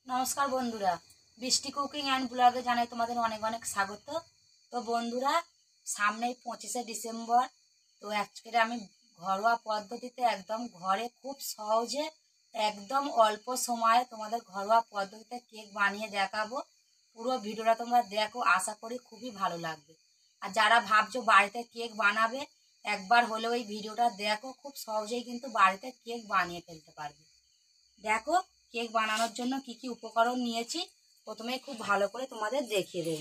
নমস্কার বন্ধুরা, বৃষ্টি কুকিং অ্যান্ড ব্লগে জানাই তোমাদের অনেক অনেক স্বাগত। তো বন্ধুরা, সামনেই 25শে ডিসেম্বর। তো আজকে আমি ঘরোয়া পদ্ধতিতে একদম ঘরে খুব সহজে একদম অল্প সময়ে তোমাদের ঘরোয়া পদ্ধতিতে কেক বানিয়ে দেখাবো। পুরো ভিডিওটা তোমরা দেখো, আশা করি খুবই ভালো লাগবে। আর যারা ভাবছো বাড়িতে কেক বানাবে, একবার হলেও এই ভিডিওটা দেখো, খুব সহজেই কিন্তু বাড়িতে কেক বানিয়ে ফেলতে পারবে। দেখো কেক বানানোর জন্য কি কি উপকরণ নিয়েছি, প্রথমে খুব ভালো করে তোমাদের দেখিয়ে দেব।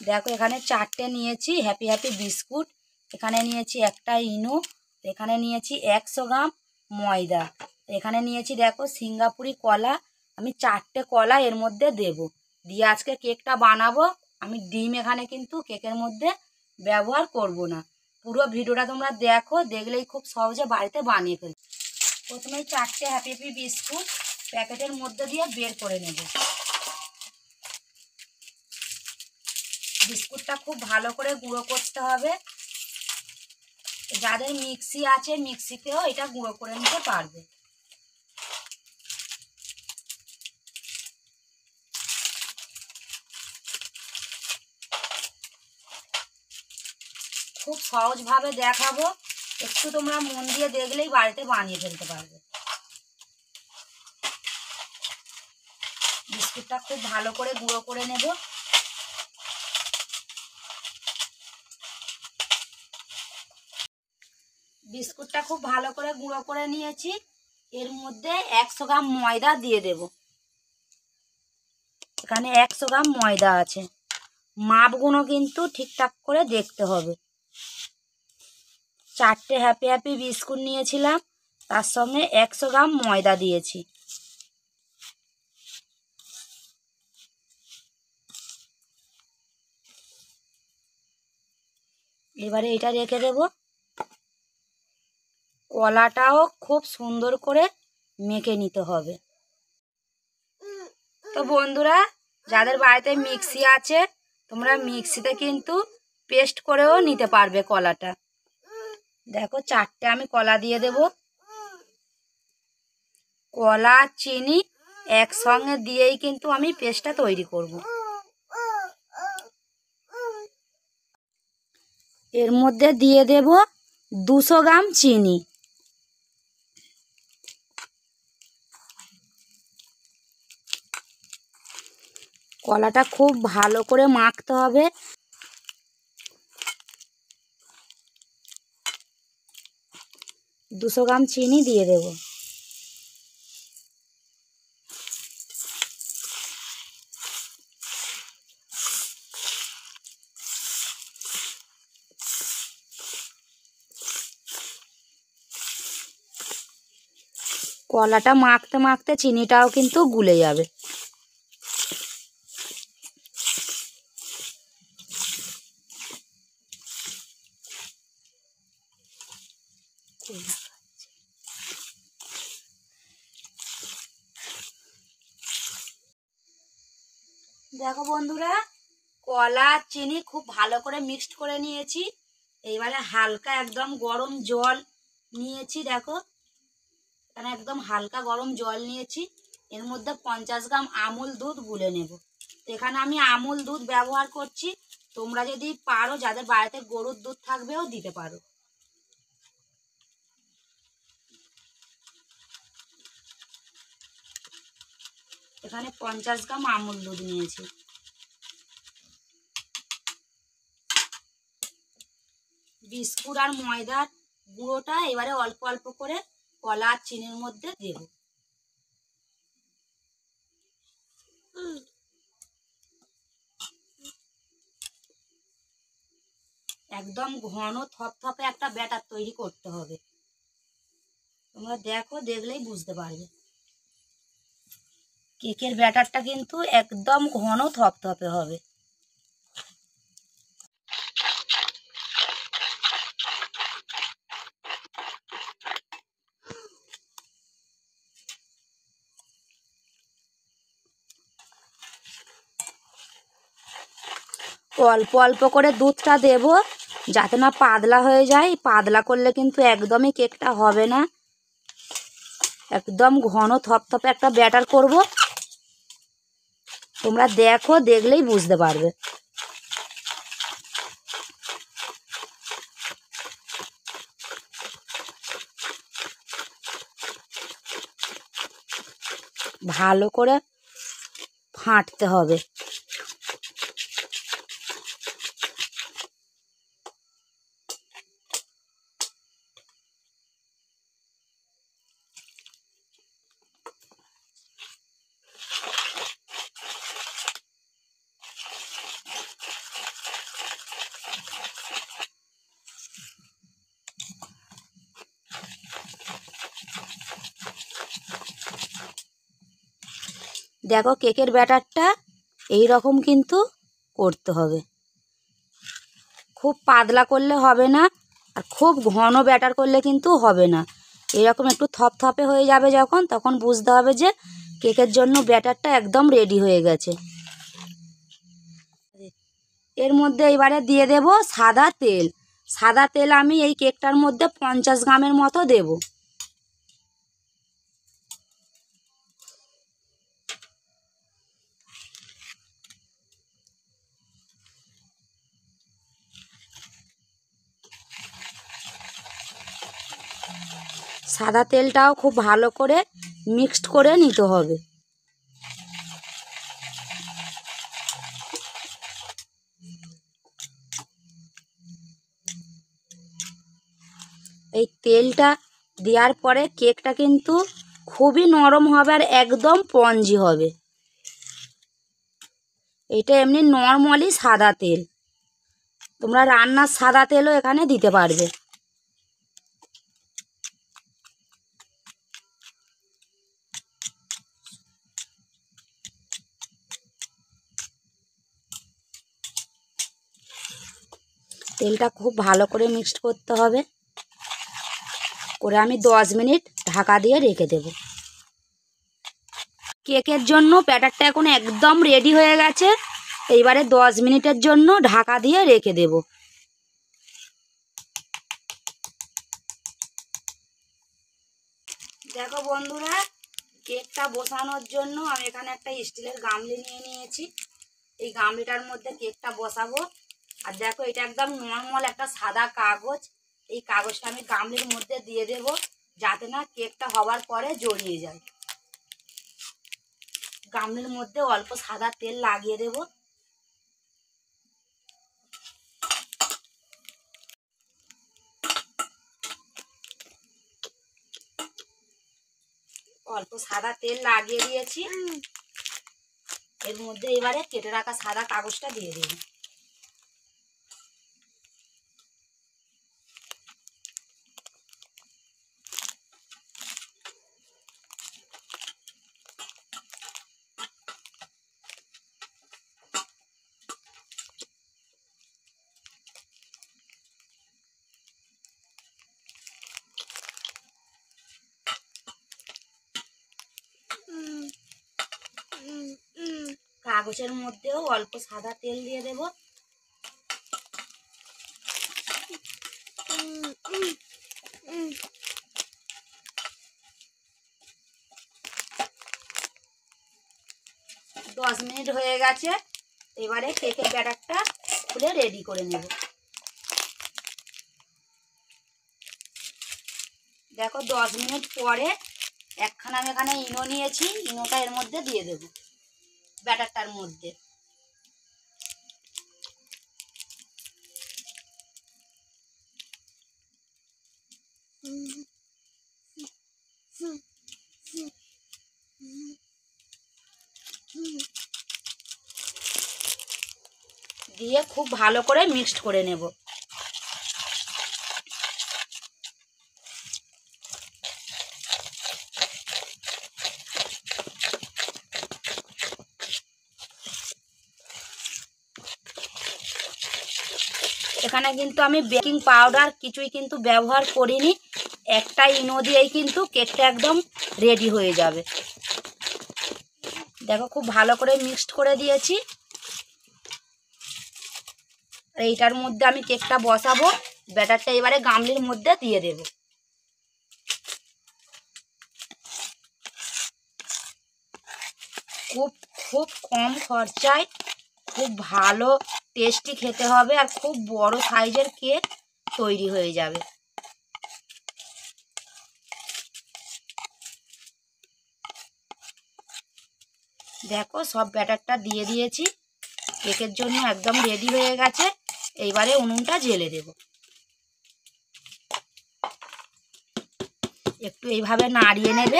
দেখো এখানে 4টে নিয়েছি হ্যাপি হ্যাপি বিস্কুট, এখানে নিয়েছি একটা ইনো, এখানে নিয়েছি 100 গ্রাম ময়দা, এখানে নিয়েছি দেখো সিঙ্গাপুরি কলা। আমি 4টে কলা এর মধ্যে দেব, দিয়ে আজকে কেকটা বানাবো। আমি ডিম এখানে কিন্তু কেকের মধ্যে ব্যবহার করব না। পুরো ভিডিওটা তোমরা দেখো, দেখলেই খুব সহজে বাড়িতে বানিয়ে ফেলবে। প্রথমেই 4টে হ্যাপি হ্যাপি বিস্কুট প্যাকেটের মধ্যে দিয়ে বের করে নেব। বিস্কুটটা খুব ভালো করে গুঁড়ো করতে হবে। যাদের মিক্সি আছে মিক্সিতেও এটা গুঁড়ো করে নিতে পারবে। খুব সহজভাবে দেখাবো, একটু তোমরা মন দিয়ে দেখলেই বাড়িতে বানিয়ে ফেলতে পারবে। বিস্কুটটা খুব ভালো করে গুঁড়ো করে নেব। বিস্কুটটা খুব ভালো করে গুঁড়ো করে নিয়েছি। এর মধ্যে 100 গ্রাম ময়দা দিয়ে দেব। এখানে 100 গ্রাম ময়দা আছে, মাপগুলো কিন্তু ঠিকঠাক করে দেখতে হবে। 4টে হ্যাপি হ্যাপি বিস্কুট নিয়েছিলাম, তার সঙ্গে 100 গ্রাম ময়দা দিয়েছি। এবারে এটা রেখে দেব। কলাটাও খুব সুন্দর করে মেখে নিতে হবে। তো বন্ধুরা, যাদের বাড়িতে মিক্সি আছে তোমরা মিক্সিতে কিন্তু পেস্ট করেও নিতে পারবে কলাটা। দেখো 4টে আমি কলা দিয়ে দেব। কলা চিনি একসঙ্গে দিয়েই কিন্তু আমি পেস্টটা তৈরি করব। এর মধ্যে দিয়ে দেব 200 গ্রাম চিনি। কলাটা খুব ভালো করে মাখতে হবে। দুশো গ্রাম চিনি দিয়ে দেব। কলাটা মাখতে মাখতে চিনিটাও কিন্তু গুলে যাবে। দেখো বন্ধুরা, কলা চিনি খুব ভালো করে মিক্সড করে নিয়েছি। এইবারে হালকা একদম গরম জল নিয়েছি। দেখো এখানে একদম হালকা গরম জল নিয়েছি। এর মধ্যে 50 গ্রাম আমুল দুধ গুলে নেব। এখানে আমি আমুল দুধ ব্যবহার করছি, তোমরা যদি পারো যাদের বাড়িতে গরুর দুধ থাকবেও দিতে পারো। এখানে 50 গ্রাম আমুল দুধ নিয়েছি। বিস্কুট আর ময়দার গুঁড়োটা এবারে অল্প অল্প করে কলা আর চিনির মধ্যে দেব। একদম ঘন থপথপে একটা ব্যাটার তৈরি করতে হবে। তোমরা দেখো, দেখলেই বুঝতে পারবে। কেকের ব্যাটারটা কিন্তু একদম ঘন থপথপে হবে। অল্প অল্প করে দুধটা দেব, যাতে না পাতলা হয়ে যায়। পাতলা করলে কিন্তু একদমই কেকটা হবে না। একদম ঘন থপথপে একটা ব্যাটার করব। তোমরা দেখো, দেখলেই বুঝতে পারবে। ভালো করে ফাটতে হবে। দেখো কেকের ব্যাটারটা এই রকম কিন্তু করতে হবে। খুব পাতলা করলে হবে না, আর খুব ঘন ব্যাটার করলে কিন্তু হবে না। এরকম একটু থপথপে হয়ে যাবে যখন, তখন বুঝতে হবে যে কেকের জন্য ব্যাটারটা একদম রেডি হয়ে গেছে। এর মধ্যে এবারে দিয়ে দেব সাদা তেল। সাদা তেল আমি এই কেকটার মধ্যে 50 গ্রামের মতো দেব। সাদা তেলটাও খুব ভালো করে মিক্সড করে নিতে হবে। এই তেলটা দেওয়ার পরে কেকটা কিন্তু খুবই নরম হবে আর একদম স্পঞ্জি হবে। এটা এমনি নর্মালি সাদা তেল, তোমরা রান্নার সাদা তেলও এখানে দিতে পারবে। তেলটা খুব ভালো করে মিক্সড করতে হবে, করে আমি 10 মিনিট ঢাকা দিয়ে রেখে দেব। কেকের জন্য ব্যাটারটা এখন একদম রেডি হয়ে গেছে। এইবারে 10 মিনিটের জন্য ঢাকা দিয়ে রেখে দেব। দেখো বন্ধুরা, কেকটা বসানোর জন্য আমি এখানে একটা স্টিলের গামলি নিয়ে নিয়েছি। এই গামলিটার মধ্যে কেকটা বসাবো। আর দেখো এটা একদম নর্মাল একটা সাদা কাগজ। এই কাগজটা আমি গামলির মধ্যে দিয়ে দেব, যাতে না কেকটা হওয়ার পরে জড়িয়ে যায়। গামলির মধ্যে অল্প সাদা তেল লাগিয়ে দেব। অল্প সাদা তেল লাগিয়ে দিয়েছি। এর মধ্যে এবারে কেটে রাখা সাদা কাগজটা দিয়ে দেব। কাগজের মধ্যেও অল্প সাদা তেল দিয়ে দেব। দশ মিনিট হয়ে গেছে। এবারে কেকের ব্যাটারটা খুলে রেডি করে নেব। দেখো 10 মিনিট পরে একখানা আমি এখানে ইনো নিয়েছি, ইনোটা এর মধ্যে দিয়ে দেব ব্যাটারটার মধ্যে। দিয়ে খুব ভালো করে মিক্সড করে নেব। এখানে কিন্তু আমি বেকিং পাউডার কিছুই কিন্তু ব্যবহার করিনি। একটা ইনো দিয়েই কিন্তু কেকটা একদম রেডি হয়ে যাবে। দেখো খুব ভালো করে মিক্সড করে দিয়েছি। আর এইটার মধ্যে আমি কেকটা বসাবো। ব্যাটারটা এবারে গামলির মধ্যে দিয়ে দেব। খুব খুব কম খরচায় খুব ভালো টেস্টি খেতে হবে, আর খুব বড় সাইজের কেক তৈরি হয়ে যাবে। দেখো সব ব্যাটারটা দিয়ে দিয়েছি, কেকের জন্য একদম রেডি হয়ে গেছে। এইবারে উনুনটা জ্বেলে দেব। একটু এইভাবে নাড়িয়ে নেবে,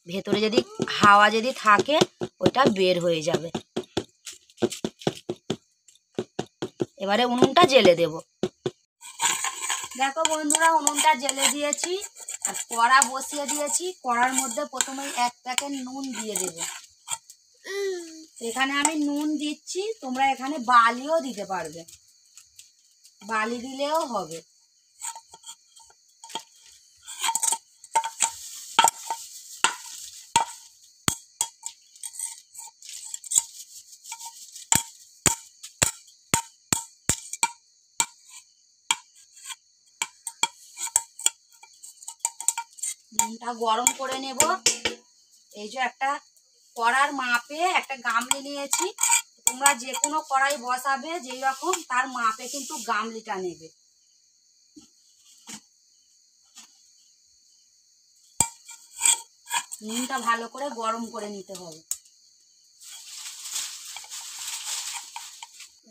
ভেতরে যদি হাওয়া যদি থাকে ওটা বের হয়ে যাবে। এবারে উনুনটা জ্বেলে দেব। দেখো বন্ধুরা, উনুনটা জ্বেলে দিয়েছি আর কড়া বসিয়ে দিয়েছি। কড়ার মধ্যে প্রথমে 1 প্যাকেট নুন দিয়ে দেব। এখানে আমি নুন দিচ্ছি, তোমরা এখানে বালিও দিতে পারবে, বালি দিলেও হবে। নুনটা গরম করে নেব। এই যে একটা কড়ার মাপে একটা গামলি নিয়েছি, তোমরা যে কোনো কড়াই বসাবে যেই রকম তার মাপে কিন্তু গামলিটা নেবে। নুনটা ভালো করে গরম করে নিতে হবে।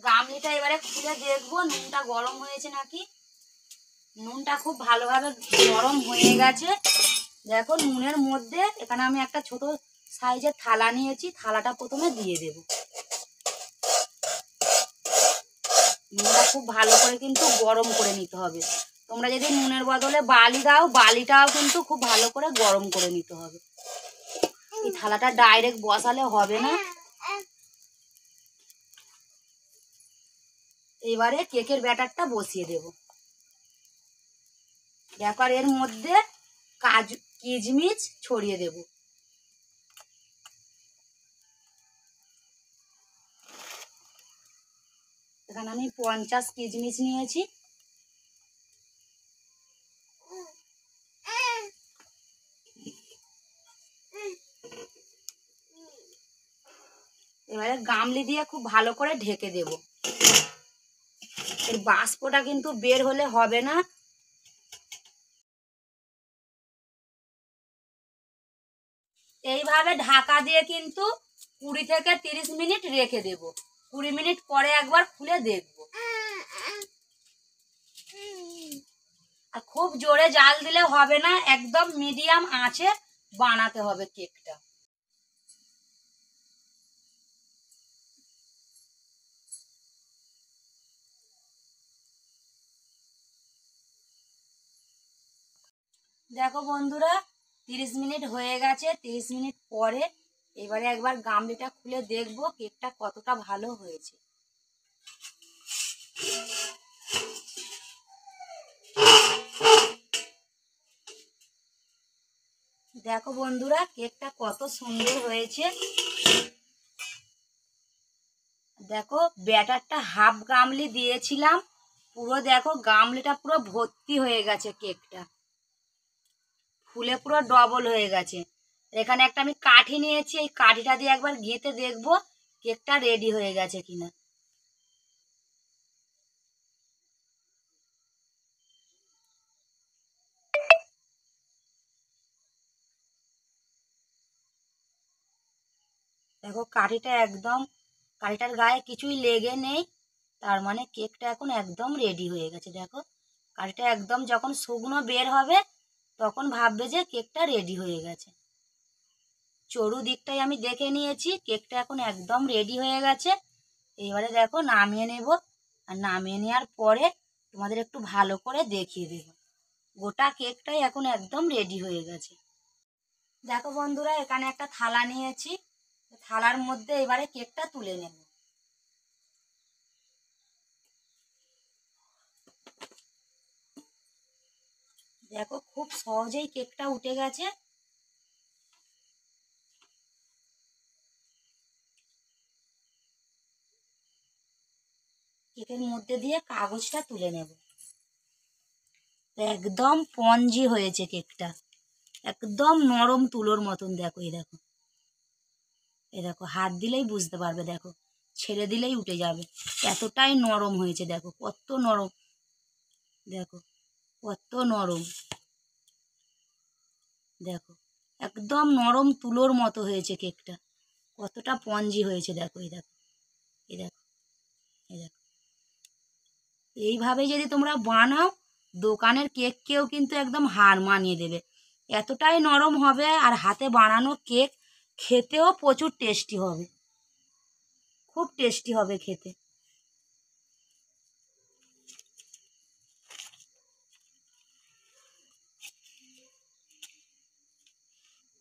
গামলিটা এবারে খুলে দেখবো নুনটা গরম হয়েছে নাকি। নুনটা খুব ভালোভাবে গরম হয়ে গেছে। দেখো নুনের মধ্যে এখানে আমি একটা ছোট সাইজের থালা নিয়েছি, থালাটা প্রথমে দিয়ে দেব। নুনটা খুব ভালো করে কিন্তু গরম করে নিতে হবে। তোমরা যদি নুনের বদলে বালি দাও, বালিটাও কিন্তু খুব ভালো করে গরম করে নিতে হবে। এই থালাটা ডাইরেক্ট বসালে হবে না। এবারে কেকের ব্যাটারটা বসিয়ে দেব। দেখো আর এর মধ্যে কাজু কিশমিশ ছড়িয়ে দেব। এখানে আমি 50 কিশমিশ নিয়েছি। এবারে গামলি দিয়ে খুব ভালো করে ঢেকে দেব। এর বাষ্পটা কিন্তু বের হলে হবে না। এইভাবে ঢাকা দিয়ে কিন্তু 20 থেকে 30 মিনিট রেখে দেব। 20 মিনিট পরে একবার খুলে দেখব। আর খুব জোরে জাল দিলে হবে না, একদম মিডিয়াম আঁচে বানাতে হবে কেকটা। দেখো বন্ধুরা, 30 মিনিট হয়ে গেছে। 30 মিনিট পরে এবারে একবার গামলিটা খুলে দেখব কেকটা কতটা ভালো হয়েছে। দেখো বন্ধুরা, কেকটা কত সুন্দর হয়েছে। দেখো ব্যাটারটা হাফ গামলি দিয়েছিলাম, পুরো দেখো গামলিটা পুরো ভর্তি হয়ে গেছে, কেকটা ফুলে পুরো ডবল হয়ে গেছে। এখানে একটা আমি কাঠি নিয়েছি, এই কাঠিটা দিয়ে একবার গেঁথে দেখবো কেকটা রেডি হয়ে গেছে কিনা। দেখো কাঠিটা একদম, কাঠিটার গায়ে কিছুই লেগে নেই, তার মানে কেকটা এখন একদম রেডি হয়ে গেছে। দেখো কাঠিটা একদম যখন শুকনো বের হবে তখন ভাববে যে কেকটা রেডি হয়ে গেছে। চড়ু দিকটাই আমি দেখে নিয়েছি, কেকটা এখন একদম রেডি হয়ে গেছে। এবারে দেখো নামিয়ে নেব, আর নামিয়ে নেওয়ার পরে তোমাদের একটু ভালো করে দেখিয়ে দেব। গোটা কেকটাই এখন একদম রেডি হয়ে গেছে। দেখো বন্ধুরা, এখানে একটা থালা নিয়েছি, থালার মধ্যে এবারে কেকটা তুলে নেব। দেখো খুব সহজেই কেকটা উঠে গেছে। কেকের মধ্যে দিয়ে কাগজটা তুলে নেব। একদম স্পঞ্জি হয়েছে কেকটা, একদম নরম তুলোর মতন। দেখো এই দেখো, এই দেখো, হাত দিলেই বুঝতে পারবে, দেখো ছেড়ে দিলেই উঠে যাবে, এতটাই নরম হয়েছে। দেখো কত নরম, দেখো কত নরম, দেখো একদম নরম তুলোর মতো হয়েছে কেকটা, কতটা স্পঞ্জি হয়েছে। দেখো এই দেখো, এই দেখো, এই দেখো, এইভাবে যদি তোমরা বানাও দোকানের কেককেও কিন্তু একদম হার মানিয়ে দেবে, এতটাই নরম হবে। আর হাতে বানানো কেক খেতেও প্রচুর টেস্টি হবে, খুব টেস্টি হবে খেতে।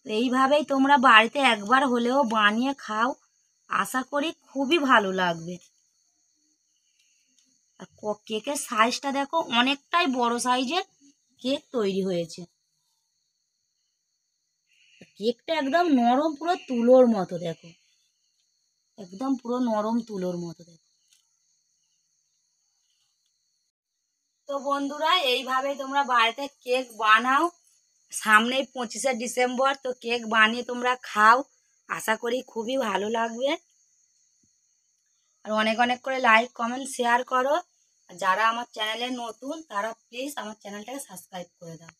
তো এইভাবেই তোমরা বাড়িতে একবার হলেও বানিয়ে খাও, আশা করি খুবই ভালো লাগবে। আর কেকের সাইজটা দেখো, অনেকটাই বড় সাইজের কেক তৈরি হয়েছে। কেকটা একদম নরম, পুরো তুলোর মতো, দেখো একদম পুরো নরম তুলোর মতো, দেখো। তো বন্ধুরা, এইভাবেই তোমরা বাড়িতে কেক বানাও, সামনেই 25শে ডিসেম্বর, তো কেক বানিয়ে তোমরা খাও, আশা করি খুবই ভালো লাগবে। আর অনেক অনেক করে লাইক কমেন্ট শেয়ার করো। আর যারা আমার চ্যানেলে নতুন তারা প্লিজ আমার চ্যানেলটাকে সাবস্ক্রাইব করে দাও।